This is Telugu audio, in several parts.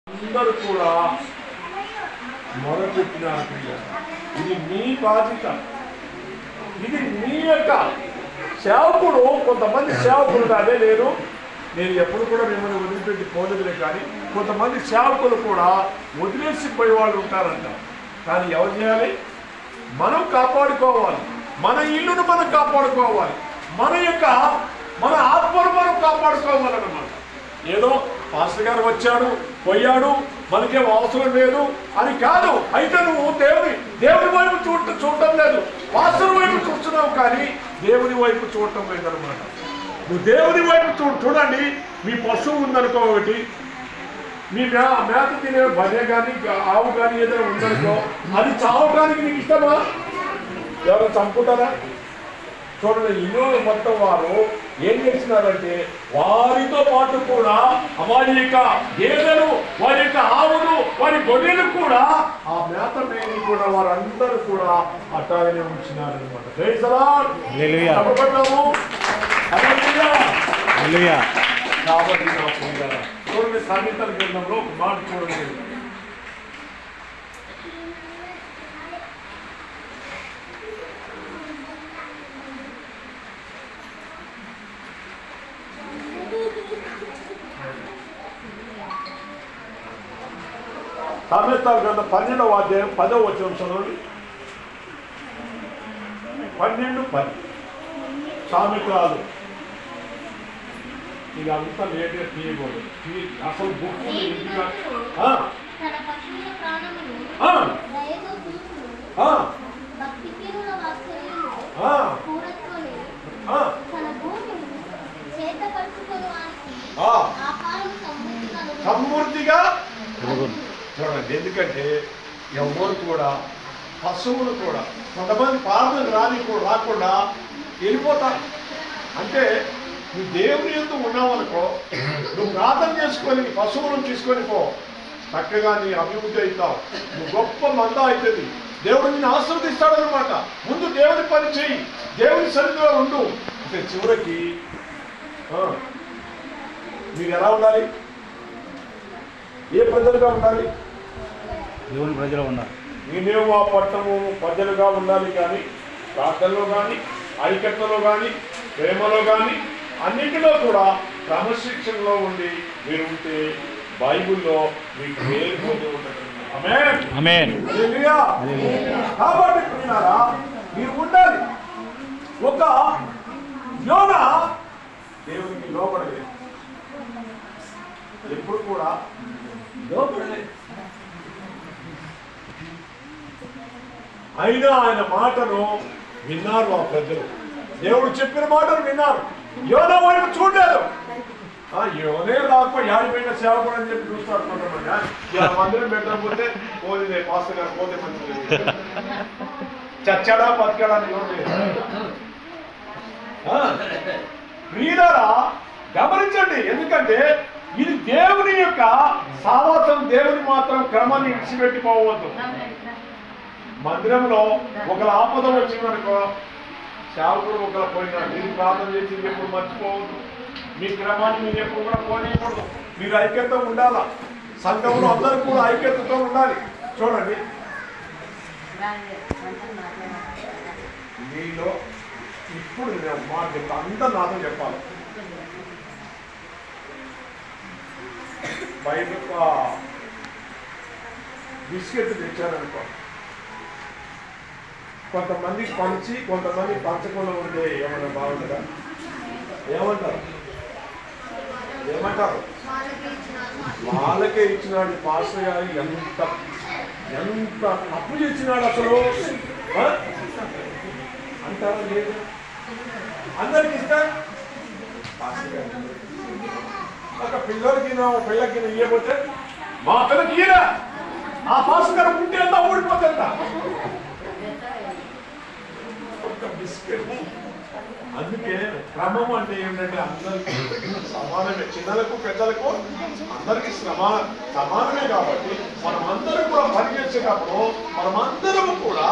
అందరూ కూడా మొరపెట్టినారు. ఇది మీ బాధ్యత, ఇది మీ యొక్క సేవకుడు. కొంతమంది సేవకులు అదే నేను ఎప్పుడు కూడా మిమ్మల్ని వదిలిపెట్టి పోలేదులే, కానీ కొంతమంది సేవకులు కూడా వదిలేసిపోయే వాళ్ళు ఉంటారంట. కానీ ఎవరు చేయాలి? మనం కాపాడుకోవాలి, మన ఇల్లును మనం కాపాడుకోవాలి, మన ఆత్మను మనం కాపాడుకోవాలన్నమాట. ఏదో పాస్టర్ గారు వచ్చాడు పోయాడు మనకేం అవసరం లేదు అని కాదు. అయితే నువ్వు దేవుని వైపు చూడటం లేదు, పాస్టర్ వైపు చూస్తున్నావు, కానీ దేవుని వైపు చూడటం లేదనమాట. నువ్వు దేవుని వైపు చూడండి. మీ పశువు ఉందనుకో, ఒకటి మీ మేత తినే బర్రె కానీ ఆవు కానీ ఏదైనా ఉందనుకో, అది చావడానికి నీకు ఇష్టమా? ఎవరైనా చంపుకుంటారా? చూడండి, ఇల్లు మొత్తం వారు ఏం చేస్తున్నారంటే వారితో పాటు కూడా వారి యొక్క గేదెలు, వారి యొక్క ఆవులు, వారి గొర్రెలు కూడా ఆ మేత మేని కూడా వారందరూ కూడా అట్టాగనే ఉంచినారనమాట. కాబట్టి నా ప్రియులారా, చూడండి సామెతల గ్రంథంలో ఒక మాట చూడండి. సామెతల గ్రంథం 12వ అధ్యాయం 10వ వచనం చదవండి. 12:10 సామెతలు. ఇక అంతా లేట్గా తీయకూడదు, అసలు బుక్ ఇంటిగా సమృద్ధిగా చూడండి. ఎందుకంటే ఎవరు కూడా పశువులు కూడా కొంతమంది ప్రార్థన రాకుండా వెళ్ళిపోతారు. అంటే నువ్వు దేవుని యందు ఉన్నావనుకో, నువ్వు ప్రార్థన చేసుకొని పశువులను తీసుకొని పో, చక్కగా నీ అభివృద్ధి అవుతావు, నువ్వు గొప్ప మంద అవుతుంది, దేవుడు నిన్ను ఆశీర్వదిస్తాడనమాట. ముందు దేవుని పని చేయి, దేవుని సన్నిధిలో ఉండు. అంటే చివరికి మీరు ఎలా ఉండాలి? ఏ ప్రజలుగా ఉండాలి? దేవుని ప్రజలు ఉన్నారు. నేనేమో ఆ పట్టణము ప్రజలుగా ఉండాలి, కానీ ప్రార్థనలో కానీ ఐక్యతలో కానీ ప్రేమలో కానీ అన్నింటిలో కూడా క్రమశిక్షణలో ఉండి మీరు ఉంటే బైబిల్లో మీకు పేరు పొంది ఉంటుంది. ఆమేన్. కాబట్టి ప్రియులారా, మీరు ఉండాలి. ఒక యోనా దేవునికి లోపడలేదు, ఎప్పుడు కూడా లోపడలేదు. అయినా ఆయన మాటను విన్నారు ఆ ప్రజలు. దేవుడు చెప్పిన మాటను విన్నారు. యోనా వైపు చూడలేదు. యోనే రాకపోయి ఆడిపోయిన సేవకుడు అని చెప్పి చూస్తారు కొంతమంది. మందిరం పెట్టకపోతే పోతే పాస్టర్ గారు పోతే మంచి చచ్చాడా బతికాడా అని ప్రియులారా గమనించండి. ఎందుకంటే ఇది దేవుని యొక్క సావాసం. దేవుని మాత్రం క్రమాన్ని విడిచిపెట్టిపోవద్దు. మందిరంలో ఒకరు ఆపద వచ్చిందనుకో, సేవకుడు ఒకరు పోయినా మీరు ప్రార్థన చేసి ఎప్పుడు మర్చిపోవద్దు. మీ క్రమాన్ని మీరు ఎప్పుడు కూడా పోనీయకూడదు. మీరు ఐక్యత ఉండాలా. సంఘంలో అందరూ కూడా ఐక్యతతో ఉండాలి. చూడండి, మీలో ఇప్పుడు నేను మాట చెప్తాను, అందరు నాతో చెప్పాలి. బయట బిస్కెట్ తెచ్చారనుకో, కొంతమంది పంచి కొంతమంది పంచకుండా ఉంటే ఏమన్నా బాగుంటుందా? ఏమంటారు? వాళ్ళకే ఇచ్చినాడు పాస్టర్ గారు. ఎంత తప్పు చేసినాడు అసలు అంటారా? లేదు, అందరికి ఇస్తారు. ఒక పిల్లలకి ఇవ్వకపోతే మా పిల్లకి ఇయ్యరా, ఆ పాస్టర్ గారు ఉంటే అంతా ఊడిపోతుందా? బిస్కెట్. అందుకే క్రమం అంటే ఏంటంటే అందరికి సమానమే, చిన్నలకు పెద్దలకు అందరికి సమానమే. కాబట్టి మనమందరం కూడా పనిచేసేటప్పుడు మనమందరం కూడా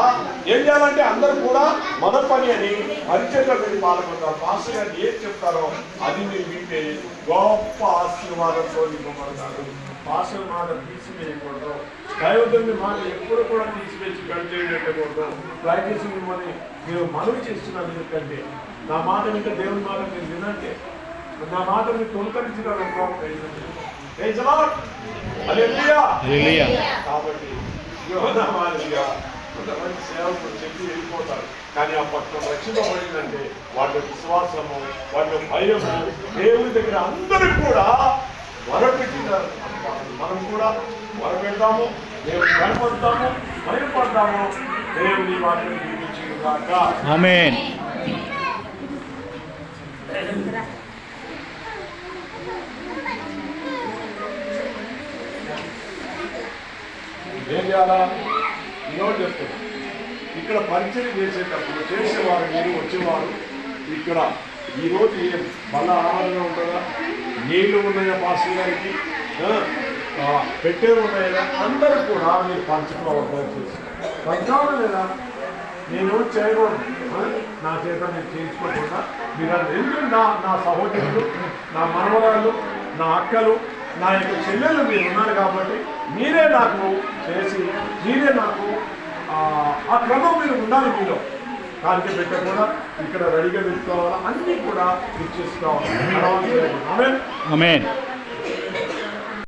ఏం చేయాలంటే అందరూ కూడా మన పని అని పరిచయంలో వెళ్ళి పాల్గొంటారు. పాస్టర్ గారు ఏం చెప్తారో అది మీరు వింటే గొప్ప ఆశీర్వాదంతో నింపబడతారు. భాషల మాట తీసివేయకూడదు. దైవజనుని మాట ఎప్పుడు కూడా తీసివేసి గడిచేయకూడదు. దయచేసి మిమ్మల్ని మీరు మనవి చేస్తున్నాను. ఎందుకంటే నా మాట వింటే దేవుని మాట మీరు వినంటే నా మాట మీరు తొలకరించగలరు. కాబట్టి యోనామాదిగా కొంతమంది సేవకులు చెప్పి వెళ్ళిపోతారు. కానీ ఆ పట్టణం రక్షింపబడిందంటే వాళ్ళ విశ్వాసము, వాళ్ళ భయము దేవుని దగ్గర అందరూ కూడా వరపెట్టినారు. మనం కూడా వరపెడతాము, దేవుని కనపడతాము, భయపడతాము. దేవుని వాటిని దీవించుగాక. ఆమేన్. ఏం చేయాలా? ఈరోజు చెప్తున్నా, ఇక్కడ పరిచయం చేసేటప్పుడు చేసేవారు మీరు వచ్చేవారు. ఇక్కడ ఈరోజు మళ్ళా ఆరాధన ఉంటుందా? నీళ్లు ఉన్నాయా పాస్టర్ గారికి? పెట్టే ఉన్నాయా? అందరూ కూడా మీరు పంచుకోవాలి. పంచాలి లేదా? నేను చేయకూడదు. నా చేత నేను చేయించుకోకుండా మీరు ఎందుకు నా సహోదరులు, నా మనవరాళ్ళు, నా అక్కలు, నా యొక్క చెల్లెలు మీరు ఉన్నారు కాబట్టి మీరే నాకు చేసి మీరే నాకు ఆ క్రమం మీరు ఉండాలి. మీలో కాలికి పెట్టకుండా ఇక్కడ రెడీగా పెట్టుకోవాలా, అన్నీ కూడా మీరు చేసుకోవాలి. ఆమేన్. ఆమేన్.